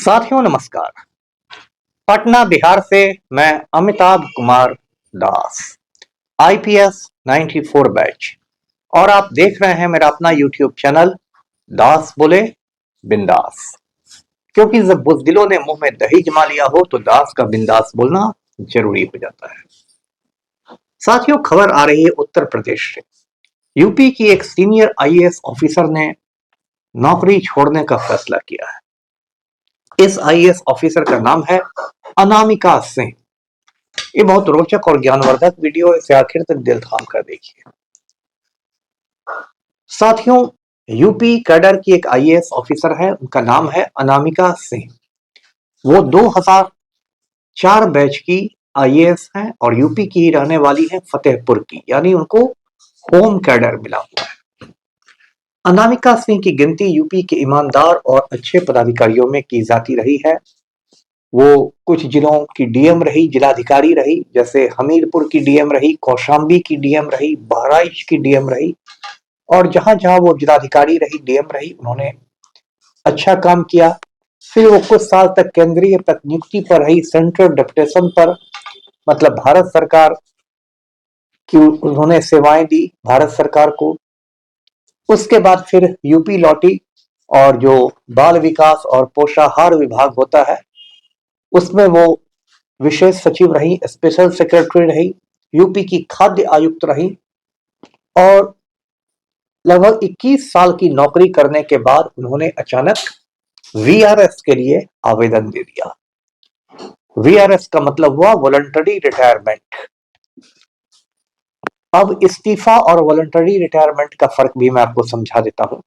साथियों नमस्कार। पटना बिहार से मैं अमिताभ कुमार दास, आईपीएस 94 बैच, और आप देख रहे हैं मेरा अपना यूट्यूब चैनल दास बोले बिंदास। क्योंकि जब बुज़दिलों ने मुंह में दही जमा लिया हो तो दास का बिंदास बोलना जरूरी हो जाता है। साथियों, खबर आ रही है उत्तर प्रदेश से। यूपी की एक सीनियर आईएएस ऑफिसर ने नौकरी छोड़ने का फैसला किया है। इस आईएएस ऑफिसर का नाम है अनामिका सिंह। ये बहुत रोचक और ज्ञानवर्धक वीडियो है, इसे आखिर तक दिल थाम कर देखिए। साथियों, यूपी कैडर की एक आईएएस ऑफिसर है, उनका नाम है अनामिका सिंह। वो 2004 बैच की आईएएस हैं और यूपी की ही रहने वाली है, फतेहपुर की, यानी उनको होम कैडर मिला हुआ है। अनामिका सिंह की गिनती यूपी के ईमानदार और अच्छे पदाधिकारियों में की जाती रही है। वो कुछ जिलों की डीएम रही, जिलाधिकारी रही, जैसे हमीरपुर की डीएम रही, कौशाम्बी की डीएम रही, बहराइच की डीएम रही, और जहां जहां वो जिलाधिकारी रही, डीएम रही, उन्होंने अच्छा काम किया। फिर वो कुछ साल तक केंद्रीय प्रतिनियुक्ति पर रही, सेंट्रल डेपुटेशन पर, मतलब भारत सरकार की उन्होंने सेवाएं दी भारत सरकार को। उसके बाद फिर यूपी लौटी और जो बाल विकास और पोषाहार विभाग होता है उसमें वो विशेष सचिव रही, स्पेशल सेक्रेटरी रही, यूपी की खाद्य आयुक्त रही, और लगभग 21 साल की नौकरी करने के बाद उन्होंने अचानक वीआरएस के लिए आवेदन दे दिया। वीआरएस का मतलब हुआ वॉलंटरी रिटायरमेंट। अब इस्तीफा और वॉलंटरी रिटायरमेंट का फर्क भी मैं आपको समझा देता हूं।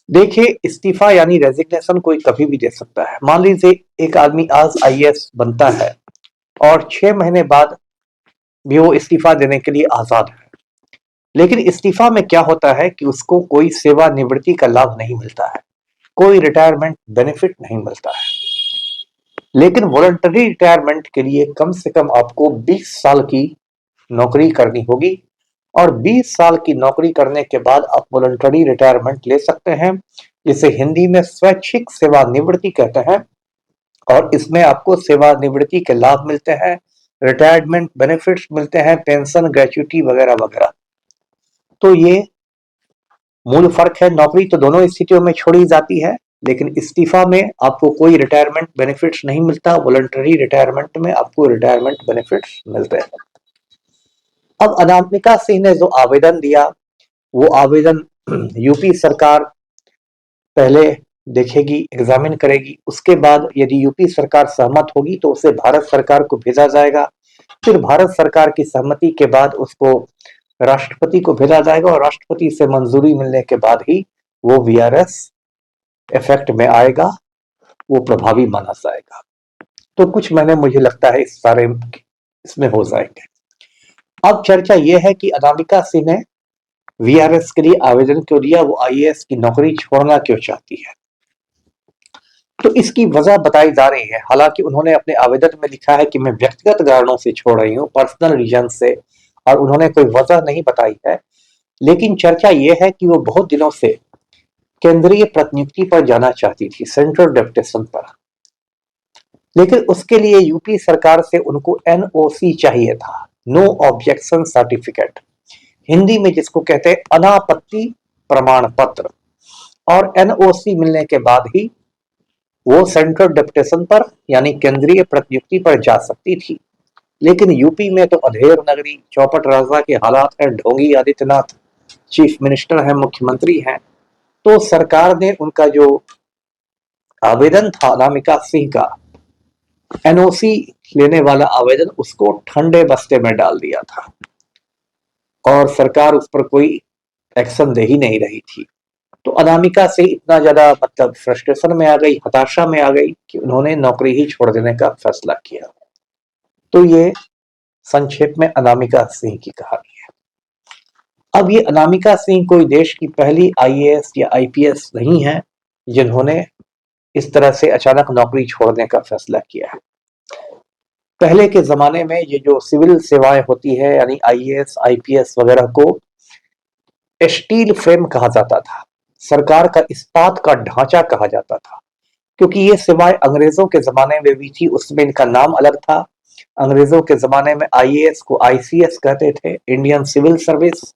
देखिए, इस्तीफा यानी रेजिग्नेशन कोई कभी भी दे सकता है। मान लीजिए एक आदमी आज आईएएस बनता है और 6 महीने बाद भी वो इस्तीफा देने के लिए आजाद है, लेकिन इस्तीफा में क्या होता है कि उसको कोई सेवानिवृत्ति का लाभ नहीं मिलता है, कोई रिटायरमेंट बेनिफिट नहीं मिलता है। लेकिन वॉलंटरी रिटायरमेंट के लिए कम से कम आपको 20 साल की नौकरी करनी होगी, और 20 साल की नौकरी करने के बाद आप वॉलंटरी रिटायरमेंट ले सकते हैं, जिसे हिंदी में स्वैच्छिक सेवानिवृत्ति कहते हैं। और इसमें आपको सेवानिवृत्ति के लाभ मिलते हैं, रिटायरमेंट बेनिफिट्स मिलते हैं, पेंशन, ग्रेच्युटी वगैरह वगैरह। तो ये मूल फर्क है। नौकरी तो दोनों स्थितियों में छोड़ी जाती है, लेकिन इस्तीफा में आपको कोई रिटायरमेंट बेनिफिट्स नहीं मिलता, वॉलंटरी रिटायरमेंट में आपको रिटायरमेंट बेनिफिट्स मिलते हैं। अब अनामिका सिंह ने जो आवेदन दिया, वो आवेदन यूपी सरकार पहले देखेगी, एग्जामिन करेगी। उसके बाद यदि यूपी सरकार सहमत होगी तो उसे भारत सरकार को भेजा जाएगा। फिर भारत सरकार की सहमति के बाद उसको राष्ट्रपति को भेजा जाएगा, और राष्ट्रपति से मंजूरी मिलने के बाद ही वो वीआरएस इफेक्ट में आएगा, वो प्रभावी माना जाएगा। तो कुछ महीने मुझे लगता है इस सारे इसमें हो जाएंगे। अब चर्चा यह है कि अनामिका सिंह ने वीआरएस के लिए आवेदन क्यों दिया, वो आईएएस की नौकरी छोड़ना क्यों चाहती है। तो इसकी वजह बताई जा रही है। हालांकि उन्होंने अपने आवेदन में लिखा है कि मैं व्यक्तिगत कारणों से छोड़ रही हूँ, पर्सनल रीजन से, और उन्होंने कोई वजह नहीं बताई है। लेकिन चर्चा यह है कि वो बहुत दिनों से केंद्रीय प्रतिनियुक्ति पर जाना चाहती थी, सेंट्रल डेपुटेशन पर, लेकिन उसके लिए यूपी सरकार से उनको एनओसी चाहिए था, नो ऑब्जेक्शन सर्टिफिकेट, हिंदी में जिसको कहते हैं अनापत्ति प्रमाण पत्र। और एनओसी मिलने के बाद ही वो सेंट्रल डेपुटेशन पर यानी केंद्रीय प्रतिनियुक्ति पर जा सकती थी। लेकिन यूपी में तो अधेर नगरी, चौपट राजा के हालात हैं, ढोंगी आदित्यनाथ चीफ मिनिस्टर हैं, मुख्यमंत्री हैं। तो सरकार ने उनका जो आवेदन था अनामिका सिंह का, एनओसी लेने वाला आवेदन, उसको ठंडे बस्ते में डाल दिया था, और सरकार उस पर कोई एक्शन दे ही नहीं रही थी। तो अनामिका से इतना ज्यादा मतलब फ्रस्ट्रेशन में आ गई, हताशा में आ गई, कि उन्होंने नौकरी ही छोड़ देने का फैसला किया। तो ये संक्षेप में अनामिका सिंह की कहानी है। अब ये अनामिका सिंह कोई देश की पहली आईएएस या आईपीएस नहीं है जिन्होंने इस तरह से अचानक नौकरी छोड़ने का फैसला किया है। पहले के जमाने में ये जो सिविल सेवाएं होती है, यानी आईएएस, आईपीएस वगैरह को स्टील फ्रेम कहा जाता था, सरकार का इस्पात का ढांचा कहा जाता था, क्योंकि ये सेवाएं अंग्रेजों के जमाने में भी थी, उसमें इनका नाम अलग था। अंग्रेजों के जमाने में आईएएस को आईसीएस कहते थे, इंडियन सिविल सर्विस,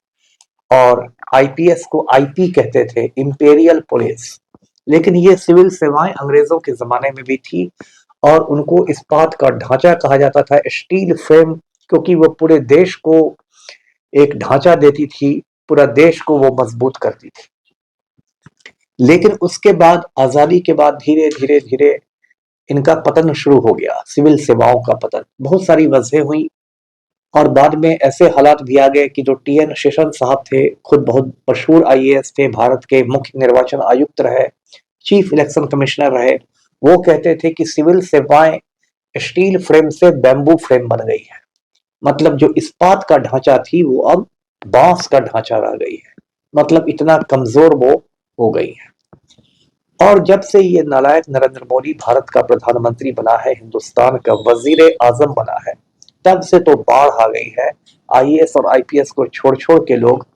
और आईपीएस को आईपी कहते थे, इंपेरियल पुलिस। लेकिन ये सिविल सेवाएं अंग्रेजों के जमाने में भी थी, और उनको इस्पात का ढांचा कहा जाता था, स्टील फ्रेम, क्योंकि वो पूरे देश को एक ढांचा देती थी, पूरा देश को वो मजबूत करती थी। लेकिन उसके बाद, आजादी के बाद, धीरे धीरे धीरे इनका पतन शुरू हो गया, सिविल सेवाओं का पतन। बहुत सारी वजह हुई, और बाद में ऐसे हालात भी आ गए कि जो टीएन शेषन साहब थे, खुद बहुत मशहूर आईएएस थे, भारत के मुख्य निर्वाचन आयुक्त रहे, चीफ इलेक्शन कमिश्नर रहे, वो कहते थे कि सिविल सेवाएं स्टील फ्रेम से बैम्बू फ्रेम बन गई है। मतलब जो इस्पात का ढांचा थी वो अब बांस का ढांचा रह गई है, मतलब इतना कमजोर वो हो गई है। और जब से ये नालायक नरेंद्र मोदी भारत का प्रधानमंत्री बना है, हिंदुस्तान का वजीर आजम बना है, तब से तो बाढ़ आ गई है। आईएएस और आईपीएस को छोड़ छोड़ के लोग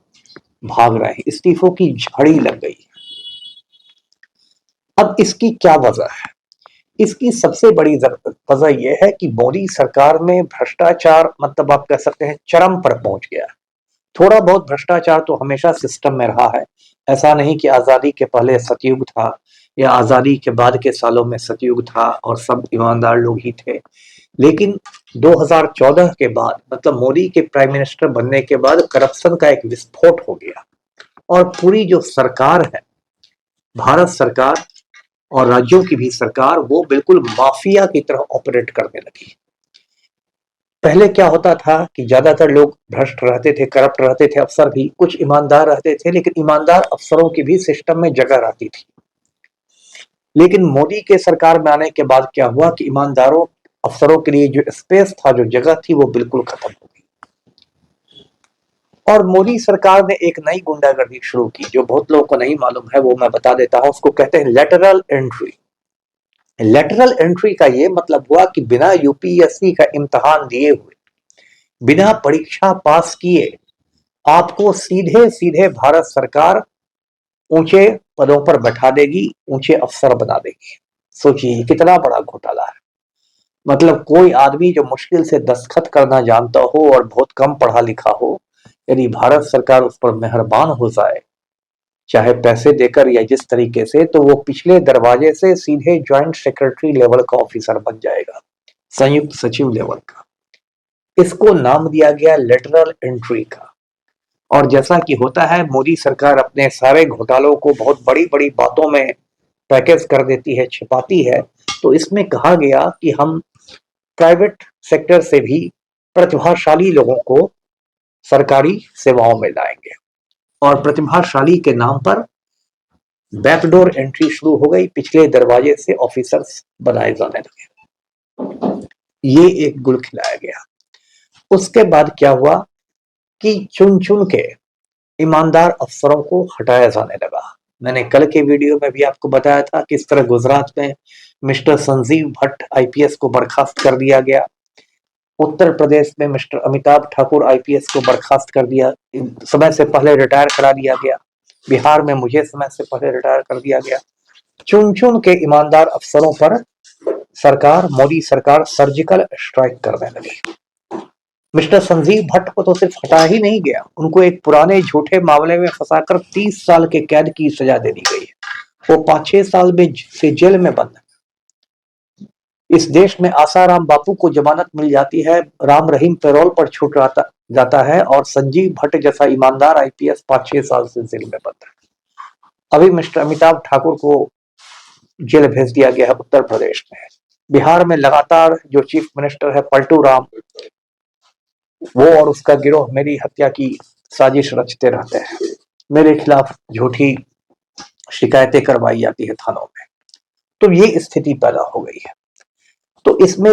भाग रहे हैं, इस्तीफों की झड़ी लग गई। अब इसकी क्या वजह है? इसकी सबसे बड़ी वजह यह है कि मोदी सरकार में भ्रष्टाचार, मतलब आप कह सकते हैं, चरम पर पहुंच गया। थोड़ा बहुत भ्रष्टाचार तो हमेशा सिस्टम में रहा है, ऐसा नहीं कि आजादी के पहले सतयुग था या आजादी के बाद के सालों में सतयुग था और सब ईमानदार लोग ही थे। लेकिन 2014 के बाद, मतलब मोदी के प्राइम मिनिस्टर बनने के बाद, करप्शन का एक विस्फोट हो गया, और पूरी जो सरकार है, भारत सरकार और राज्यों की भी सरकार, वो बिल्कुल माफिया की तरह ऑपरेट करने लगी। पहले क्या होता था कि ज्यादातर लोग भ्रष्ट रहते थे, करप्ट रहते थे, अफसर भी कुछ ईमानदार रहते थे, लेकिन ईमानदार अफसरों की भी सिस्टम में जगह रहती थी। लेकिन मोदी के सरकार में आने के बाद क्या हुआ कि ईमानदारों अफसरों के लिए जो स्पेस था, जो जगह थी, वो बिल्कुल खत्म हो गई। और मोदी सरकार ने एक नई गुंडागर्दी शुरू की, जो बहुत लोगों को नहीं मालूम है, वो मैं बता देता हूं। उसको कहते हैं लेटरल एंट्री। लेटरल एंट्री का ये मतलब हुआ कि बिना यूपीएससी का इम्तिहान दिए हुए, बिना परीक्षा पास किए, आपको सीधे सीधे भारत सरकार ऊंचे पदों पर बैठा देगी, ऊंचे अफसर बना देगी। सोचिए कितना बड़ा घोटाला है। मतलब कोई आदमी जो मुश्किल से दस्तखत करना जानता हो और बहुत कम पढ़ा लिखा हो, यदि भारत सरकार उस पर मेहरबान हो जाए, चाहे पैसे देकर या जिस तरीके से, तो वो पिछले दरवाजे से सीधे ज्वाइंट सेक्रेटरी लेवल का ऑफिसर बन जाएगा, संयुक्त सचिव लेवल का। इसको नाम दिया गया लेटरल एंट्री का। और जैसा कि होता है, मोदी सरकार अपने सारे घोटालों को बहुत बड़ी बड़ी बातों में पैकेज कर देती है, छिपाती है। तो इसमें कहा गया कि हम प्राइवेट सेक्टर से भी प्रतिभाशाली लोगों को सरकारी सेवाओं में लाएंगे, और प्रतिभाशाली के नाम पर बैकडोर एंट्री शुरू हो गई, पिछले दरवाजे से ऑफिसर्स बनाए जाने लगे। ये एक गुल खिलाया गया। उसके बाद क्या हुआ कि चुन चुन के ईमानदार अफसरों को हटाया जाने लगा। मैंने कल के वीडियो में भी आपको बताया था किस तरह गुजरात में मिस्टर संजीव भट्ट आईपीएस को बर्खास्त कर दिया गया, उत्तर प्रदेश में मिस्टर अमिताभ ठाकुर आईपीएस को बर्खास्त कर दिया, समय से पहले रिटायर करा दिया गया, बिहार में मुझे समय से पहले रिटायर कर दिया गया। चुन चुन के ईमानदार अफसरों पर सरकार, मोदी सरकार सर्जिकल स्ट्राइक करने लगी। मिस्टर संजीव भट्ट को तो सिर्फ हटाया ही नहीं गया, उनको एक पुराने झूठे मामले में फंसाकर 30 साल के कैद की सजा दे दी गई है। वो 5-6 साल में से जेल में बंद है। इस देश में आसाराम बापू को जमानत मिल जाती है, राम रहीम पैरोल पर छूट जाता है, और संजीव भट्ट जैसा ईमानदार आईपीएस 5-6 साल से जेल में बंद है। अभी मिस्टर अमिताभ ठाकुर को जेल भेज दिया गया है उत्तर प्रदेश में। बिहार में लगातार जो चीफ मिनिस्टर है पलटू राम, वो और उसका गिरोह मेरी हत्या की साजिश रचते रहते हैं। मेरे खिलाफ झूठी शिकायतें करवाई जाती है थानों में। तो ये स्थिति पैदा हो गई है। तो इसमें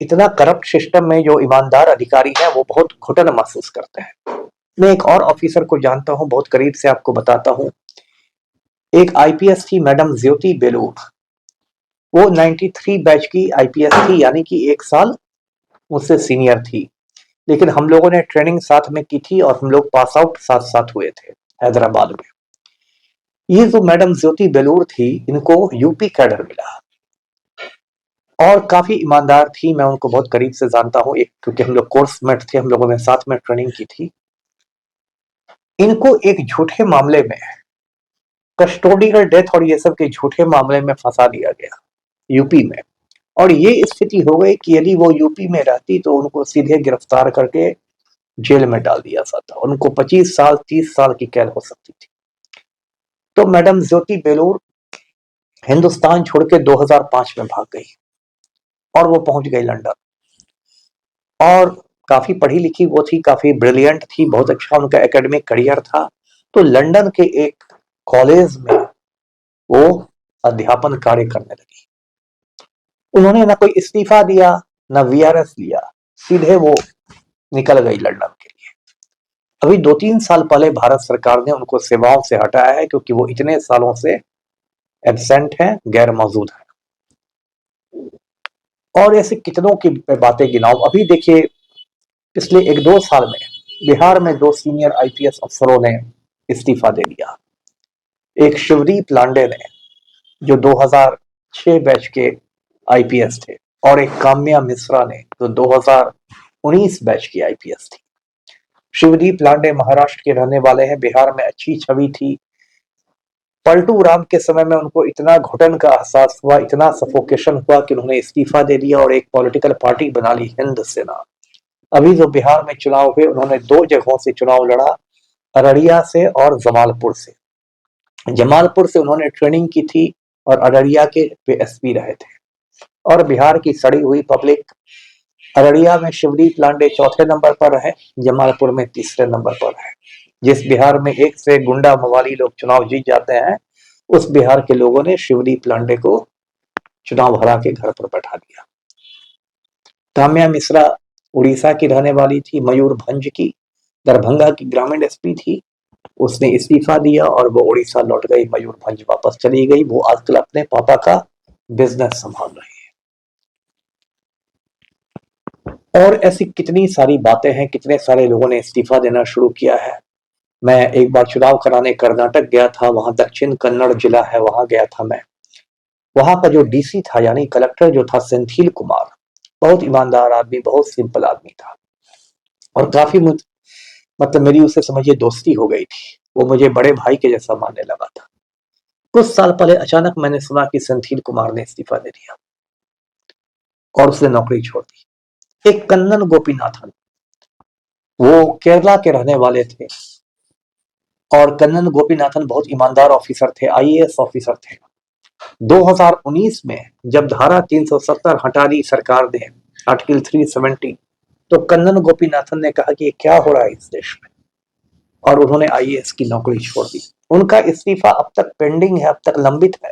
इतना करप्ट सिस्टम में जो ईमानदार अधिकारी हैं, वो बहुत घुटन महसूस करते हैं। मैं एक और ऑफिसर को जानता हूं, बहुत करीब से आपको बताता हूं। एक आईपीएस थी मैडम ज्योति बेलूर। वो 93 बैच की आईपीएस थी, यानी कि 1 साल मुझसे सीनियर थी। लेकिन हम लोगों ने ट्रेनिंग साथ में की थी और हम लोग पास आउट साथ साथ हुए थे हैदराबाद में। ये जो मैडम ज्योति बेलूर थी, इनको यूपी कैडर मिला। और काफी ईमानदार थी, मैं उनको बहुत करीब से जानता हूँ, एक क्योंकि हम लोग कोर्स मेट थे, हम लोगों ने साथ में ट्रेनिंग की थी। इनको एक झूठे मामले में, कस्टोडियल डेथ और ये सब के झूठे मामले में फंसा दिया गया यूपी में। और ये स्थिति हो गई कि यदि वो यूपी में रहती तो उनको सीधे गिरफ्तार करके जेल में डाल दिया जाता, उनको 25 साल 30 साल की कैद हो सकती थी। तो मैडम ज्योति बेलूर हिंदुस्तान छोड़ के 2005 में भाग गई और वो पहुंच गई लंदन। और काफी पढ़ी लिखी वो थी, काफी ब्रिलियंट थी, बहुत अच्छा उनका एकेडमिक करियर था। तो लंदन के एक कॉलेज में वो अध्यापन कार्य करने लगी। उन्होंने ना कोई इस्तीफा दिया, ना वीआरएस लिया, सीधे वो निकल गई लंदन के लिए। अभी 2-3 साल पहले भारत सरकार ने उनको सेवाओं से हटाया है क्योंकि वो इतने सालों से एब्सेंट है, गैर मौजूद है। और ऐसे कितनों की बातें गिनाऊं। अभी देखिए पिछले 1-2 साल में बिहार में 2 सीनियर आईपीएस अफसरों ने इस्तीफा दे दिया। एक शिवदीप लांडे ने, जो 2006 बैच के आईपीएस थे, और एक काम्या मिश्रा ने, जो 2019 बैच की आईपीएस थी। शिवदीप लांडे महाराष्ट्र के रहने वाले हैं, बिहार में अच्छी छवि थी। पलटू राम के समय में उनको इतना घुटन का एहसास हुआ, इतना सफोकेशन हुआ कि उन्होंने इस्तीफा दे दिया और एक पॉलिटिकल पार्टी बना ली, हिंद सेना। अभी जो बिहार में चुनाव हुए, उन्होंने 2 जगहों से चुनाव लड़ा, अररिया से और जमालपुर से। जमालपुर से उन्होंने ट्रेनिंग की थी और अररिया के वे एसपी रहे थे। और बिहार की सड़ी हुई पब्लिक, अररिया में शिवदीप लांडे 4थे नंबर पर रहे, जमालपुर में 3रे नंबर पर रहे। जिस बिहार में एक से गुंडा मवाली लोग चुनाव जीत जाते हैं, उस बिहार के लोगों ने शिवदीप लांडे को चुनाव हरा के घर पर बैठा दिया। काम्या मिश्रा उड़ीसा की रहने वाली थी, मयूरभंज की, दरभंगा की ग्रामीण एसपी थी। उसने इस्तीफा दिया और वो उड़ीसा लौट गई, मयूरभंज वापस चली गई। वो आजकल अपने पापा का बिजनेस संभाल रही है। और ऐसी कितनी सारी बातें हैं, कितने सारे लोगों ने इस्तीफा देना शुरू किया है। मैं एक बार चुनाव कराने कर्नाटक गया था, वहां दक्षिण कन्नड़ जिला है, वहां गया था मैं। वहां का जो डीसी था, यानी कलेक्टर जो था, सेंथिल कुमार, बहुत ईमानदार आदमी, बहुत सिंपल आदमी था। और काफी मतलब मेरी उससे समझिए दोस्ती हो गई थी। वो मुझे बड़े भाई के जैसा मानने लगा था। कुछ साल पहले अचानक मैंने सुना कि सेंथिल कुमार ने इस्तीफा दे दिया और उसने नौकरी छोड़ दी। एक कन्नन गोपीनाथन, वो केरला के रहने वाले थे और कन्नन गोपीनाथन बहुत ईमानदार ऑफिसर थे, आईएएस ऑफिसर थे। 2019 में जब धारा 370 हटा दी सरकार ने, आर्टिकल 370, तो कन्नन गोपीनाथन ने कहा कि ये क्या हो रहा है इस देश में, और उन्होंने आईएएस की नौकरी छोड़ दी। उनका इस्तीफा अब तक पेंडिंग है, अब तक लंबित है।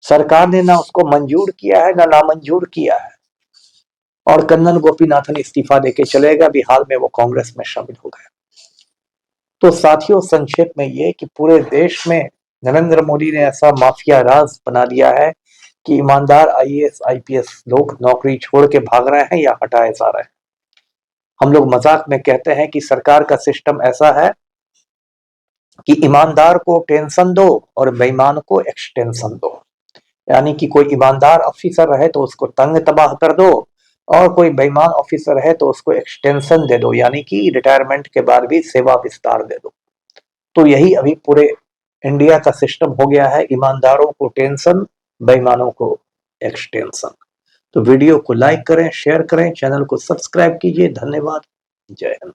सरकार ने ना उसको मंजूर किया है, ना नामंजूर किया है। और कन्नन गोपीनाथन इस्तीफा देके चले गए, बिहार में वो कांग्रेस में शामिल हो गए। तो साथियों, संक्षेप में ये कि पूरे देश में नरेंद्र मोदी ने ऐसा माफिया राज बना दिया है कि ईमानदार आईएएस आईपीएस लोग नौकरी छोड़ के भाग रहे हैं या हटाए जा रहे हैं। हम लोग मजाक में कहते हैं कि सरकार का सिस्टम ऐसा है कि ईमानदार को टेंशन दो और बेईमान को एक्सटेंशन दो। यानी कि कोई ईमानदार ऑफिसर रहे तो उसको तंग तबाह कर दो, और कोई बेईमान ऑफिसर है तो उसको एक्सटेंशन दे दो, यानी कि रिटायरमेंट के बाद भी सेवा विस्तार दे दो। तो यही अभी पूरे इंडिया का सिस्टम हो गया है, ईमानदारों को टेंशन, बेईमानों को एक्सटेंशन। तो वीडियो को लाइक करें, शेयर करें, चैनल को सब्सक्राइब कीजिए। धन्यवाद। जय हिंद।